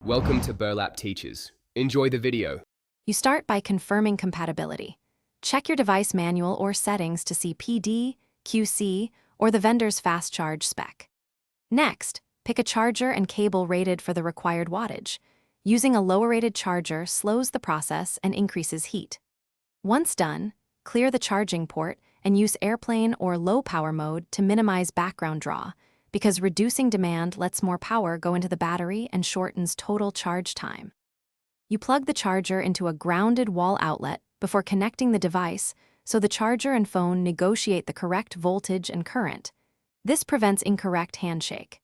Welcome to Burlap Teachers. Enjoy the video. You start by confirming compatibility. Check your device manual or settings to see PD, QC, or the vendor's fast charge spec. Next, pick a charger and cable rated for the required wattage. Using a lower rated charger slows the process and increases heat. Once done, clear the charging port and use airplane or low power mode to minimize background draw, because reducing demand lets more power go into the battery and shortens total charge time. You plug the charger into a grounded wall outlet before connecting the device so the charger and phone negotiate the correct voltage and current. This prevents incorrect handshake.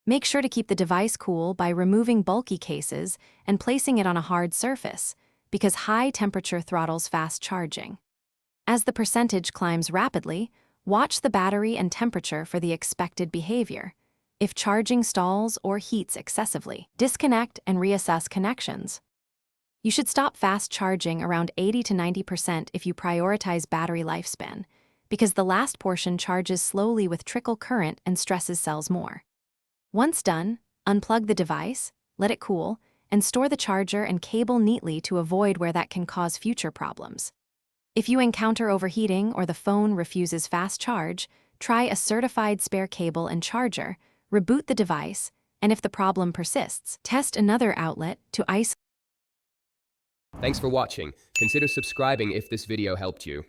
Make sure to keep the device cool by removing bulky cases and placing it on a hard surface, because high temperature throttles fast charging. As the percentage climbs rapidly, watch the battery and temperature for the expected behavior. If charging stalls or heats excessively, disconnect and reassess connections. You should stop fast charging around 80 to 90% if you prioritize battery lifespan, because the last portion charges slowly with trickle current and stresses cells more. Once done, unplug the device, let it cool, and store the charger and cable neatly to avoid where that can cause future problems. If you encounter overheating or the phone refuses fast charge, try a certified spare cable and charger, reboot the device, and if the problem persists, test another outlet to isolate. Thanks for watching. Consider subscribing if this video helped you.